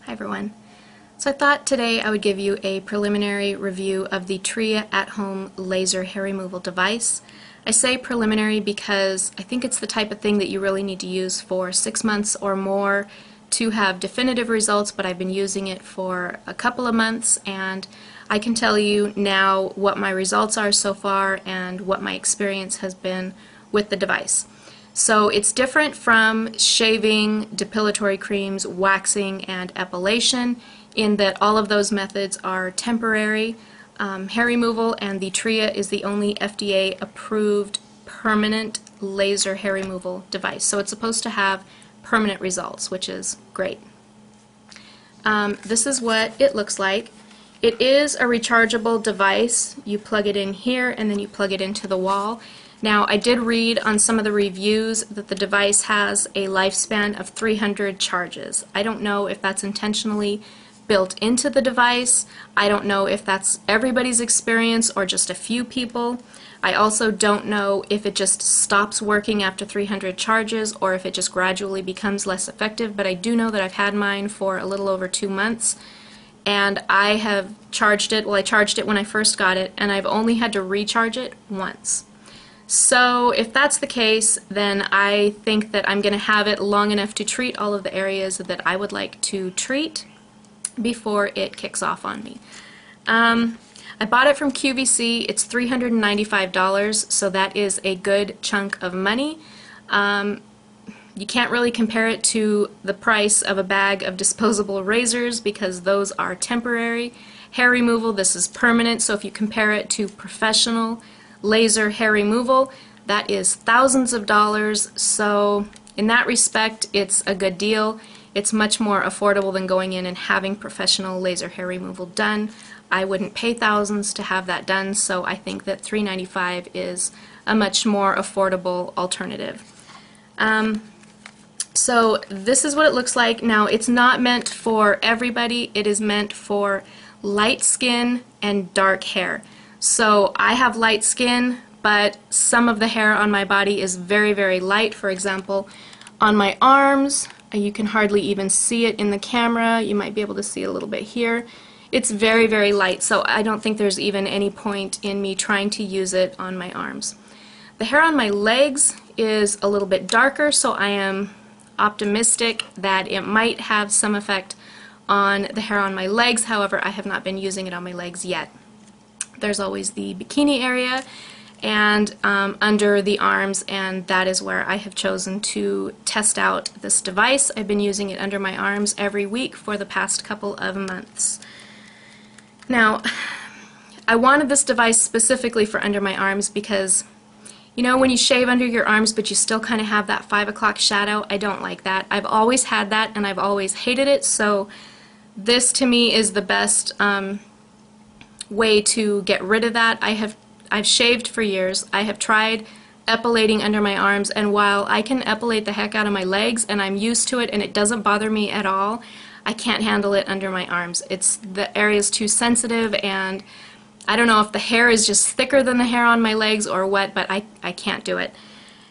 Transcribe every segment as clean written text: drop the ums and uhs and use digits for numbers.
Hi everyone. So I thought today I would give you a preliminary review of the Tria at-home laser hair removal device. I say preliminary because I think it's the type of thing that you really need to use for 6 months or more to have definitive results, but I've been using it for a couple of months and I can tell you now what my results are so far and what my experience has been with the device. So it's different from shaving, depilatory creams, waxing, and epilation in that all of those methods are temporary hair removal, and the Tria is the only FDA approved permanent laser hair removal device. So it's supposed to have permanent results, which is great. This is what it looks like. It is a rechargeable device. You plug it in here and then you plug it into the wall. Now, I did read on some of the reviews that the device has a lifespan of 300 charges. I don't know if that's intentionally built into the device. I don't know if that's everybody's experience or just a few people. I also don't know if it just stops working after 300 charges or if it just gradually becomes less effective, but I do know that I've had mine for a little over 2 months. And I have charged it, well, I charged it when I first got it, and I've only had to recharge it once. So if that's the case, then I think that I'm going to have it long enough to treat all of the areas that I would like to treat before it kicks off on me. I bought it from QVC. It's $395, so that is a good chunk of money. You can't really compare it to the price of a bag of disposable razors because those are temporary hair removal. This is permanent, so if you compare it to professional laser hair removal, that is thousands of dollars. So in that respect, it's a good deal. It's much more affordable than going in and having professional laser hair removal done. I wouldn't pay thousands to have that done, so I think that $395 is a much more affordable alternative. So this is what it looks like. Now, it's not meant for everybody. It is meant for light skin and dark hair. So I have light skin, but some of the hair on my body is very, very light. For example, on my arms, you can hardly even see it in the camera. You might be able to see it a little bit here. It's very, very light, so I don't think there's even any point in me trying to use it on my arms. The hair on my legs is a little bit darker, so I am optimistic that it might have some effect on the hair on my legs. However, I have not been using it on my legs yet. There's always the bikini area and under the arms, and that is where I have chosen to test out this device. I've been using it under my arms every week for the past couple of months. Now, I wanted this device specifically for under my arms because, you know, when you shave under your arms but you still kind of have that 5 o'clock shadow, I don't like that. I've always had that and I've always hated it, so this to me is the best way to get rid of that. I've shaved for years. I have tried epilating under my arms, and while I can epilate the heck out of my legs and I'm used to it and it doesn't bother me at all, I can't handle it under my arms. The area is too sensitive, and I don't know if the hair is just thicker than the hair on my legs or what, but I can't do it.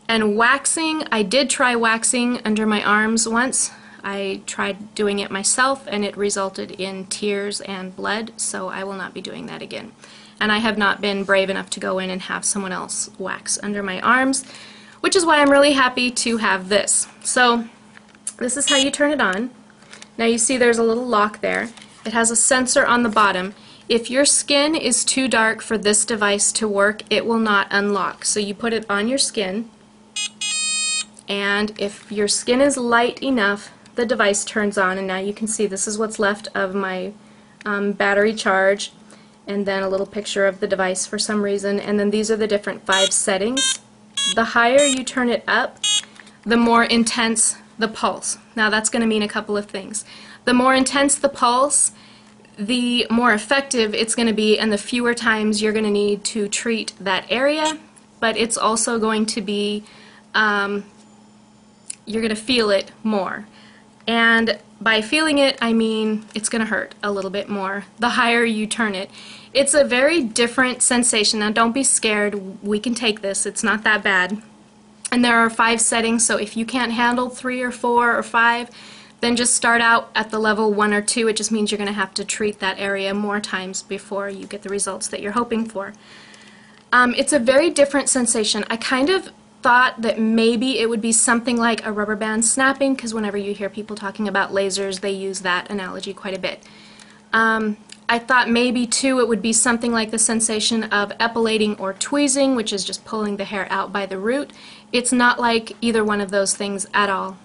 And waxing, I did try waxing under my arms once. I tried doing it myself and it resulted in tears and blood, so I will not be doing that again. And I have not been brave enough to go in and have someone else wax under my arms, which is why I'm really happy to have this. So this is how you turn it on. Now you see there's a little lock there. It has a sensor on the bottom. If your skin is too dark for this device to work, it will not unlock. So you put it on your skin, and if your skin is light enough, the device turns on, and now you can see this is what's left of my battery charge, and then a little picture of the device for some reason, and then these are the different 5 settings. The higher you turn it up, the more intense the pulse. Now that's going to mean a couple of things. The more intense the pulse, the more effective it's going to be and the fewer times you're going to need to treat that area, but it's also going to be, you're going to feel it more. And by feeling it, I mean it's going to hurt a little bit more the higher you turn it. It's a very different sensation. Now don't be scared, we can take this, it's not that bad. And there are 5 settings, so if you can't handle 3 or 4 or 5, then just start out at the level 1 or 2. It just means you're going to have to treat that area more times before you get the results that you're hoping for. It's a very different sensation. I kind of thought that maybe it would be something like a rubber band snapping, because whenever you hear people talking about lasers, they use that analogy quite a bit. I thought maybe too it would be something like the sensation of epilating or tweezing, which is just pulling the hair out by the root. It's not like either one of those things at all.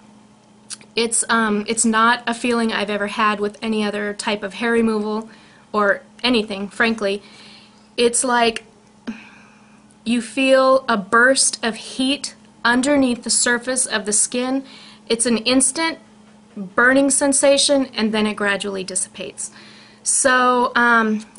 It's not a feeling I've ever had with any other type of hair removal or anything, frankly. It's like you feel a burst of heat underneath the surface of the skin. It's an instant burning sensation, and then it gradually dissipates. So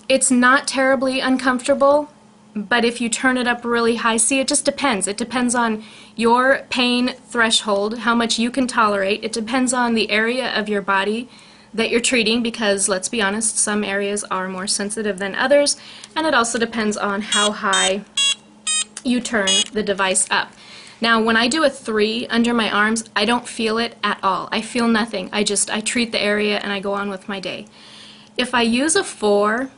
it's not terribly uncomfortable, but if you turn it up really high, see, it just depends. It depends on your pain threshold, how much you can tolerate. It depends on the area of your body that you're treating, because let's be honest, some areas are more sensitive than others, and it also depends on how high you turn the device up. Now, when I do a 3 under my arms, I don't feel it at all. I feel nothing. I treat the area and I go on with my day. If I use a 4,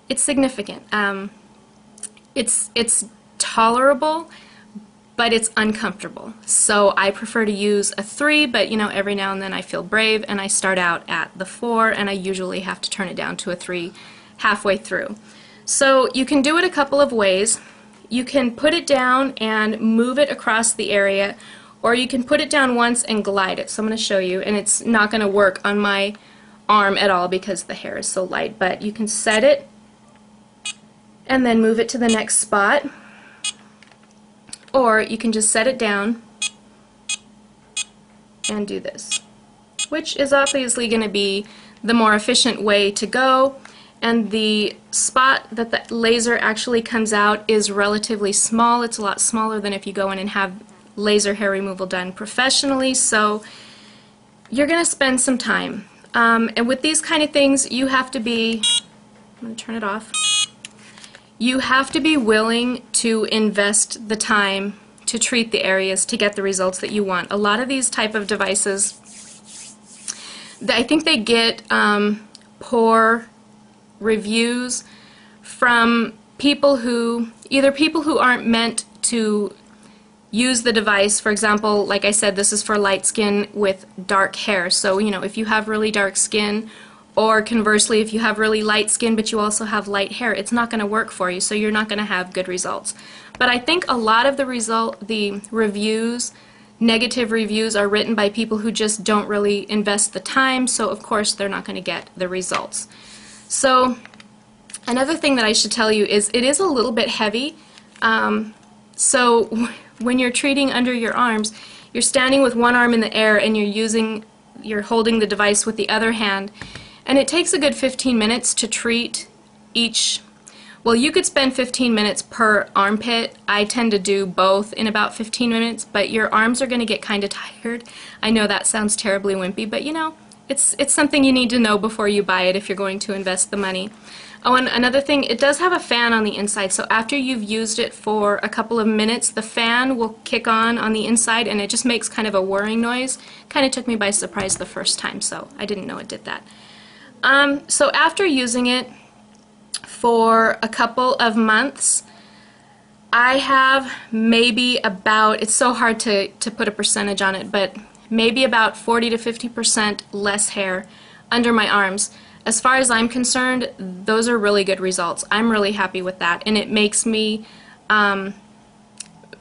it's significant. It's tolerable, but it's uncomfortable. So I prefer to use a 3, but you know, every now and then I feel brave and I start out at the 4, and I usually have to turn it down to a 3 halfway through. So you can do it a couple of ways. You can put it down and move it across the area, or you can put it down once and glide it. So I'm going to show you, and it's not going to work on my arm at all because the hair is so light, but you can set it and then move it to the next spot, or you can just set it down and do this, which is obviously going to be the more efficient way to go. And the spot that the laser actually comes out is relatively small. It's a lot smaller than if you go in and have laser hair removal done professionally, so you're going to spend some time. And with these kind of things, you have to be, I'm going to turn it off, you have to be willing to invest the time to treat the areas to get the results that you want. A lot of these type of devices, I think they get poor reviews from people who, either people who aren't meant to use the device. For example, like I said, this is for light skin with dark hair. So, you know, if you have really dark skin, or conversely, if you have really light skin but you also have light hair, it's not going to work for you, so you're not going to have good results. But I think a lot of the reviews, negative reviews, are written by people who just don't really invest the time, so of course they're not going to get the results. So another thing that I should tell you is it is a little bit heavy. So when you're treating under your arms, you're standing with one arm in the air and you're holding the device with the other hand, and it takes a good 15 minutes to treat each. Well, you could spend 15 minutes per armpit. I tend to do both in about 15 minutes, but your arms are going to get kind of tired. I know that sounds terribly wimpy, but you know, it's something you need to know before you buy it if you're going to invest the money. Oh, and another thing, it does have a fan on the inside, so after you've used it for a couple of minutes, the fan will kick on the inside, and it just makes kind of a whirring noise. Kind of took me by surprise the first time, so I didn't know it did that. So after using it for a couple of months, I have maybe about, it's so hard to put a percentage on it, but maybe about 40 to 50% less hair under my arms. As far as I'm concerned, those are really good results. I'm really happy with that, and it makes me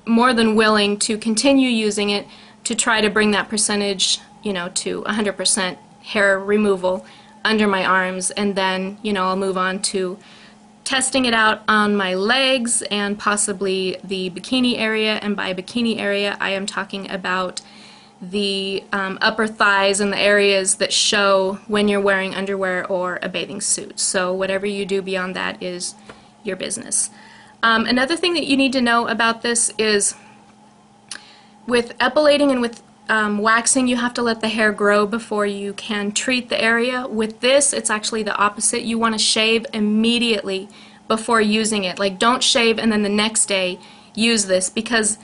more than willing to continue using it to try to bring that percentage, you know, to 100% hair removal under my arms, and then, you know, I'll move on to testing it out on my legs and possibly the bikini area. And by bikini area, I am talking about the upper thighs and the areas that show when you're wearing underwear or a bathing suit. So whatever you do beyond that is your business. Another thing that you need to know about this is with epilating and with waxing, you have to let the hair grow before you can treat the area. With this, it's actually the opposite. You want to shave immediately before using it. Like, don't shave and then the next day use this, because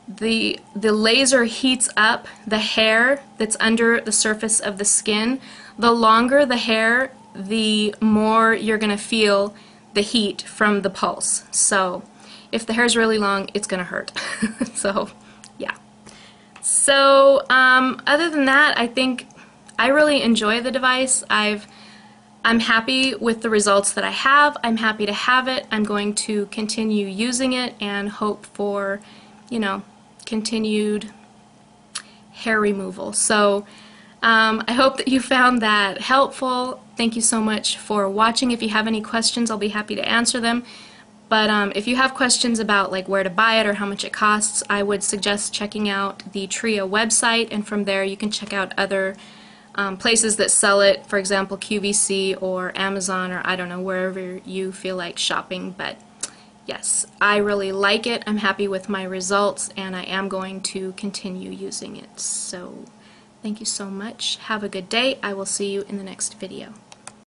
the laser heats up the hair that's under the surface of the skin. The longer the hair, the more you're going to feel the heat from the pulse. So if the hair is really long, it's going to hurt. So yeah. So other than that, I think I really enjoy the device. I'm happy with the results that I have. I'm happy to have it. I'm going to continue using it and hope for, you know, continued hair removal. So I hope that you found that helpful. Thank you so much for watching. If you have any questions, I'll be happy to answer them. But if you have questions about like where to buy it or how much it costs, I would suggest checking out the Tria website, and from there you can check out other places that sell it, for example QVC or Amazon, or I don't know, wherever you feel like shopping. But yes, I really like it. I'm happy with my results, and I am going to continue using it. So thank you so much. Have a good day. I will see you in the next video.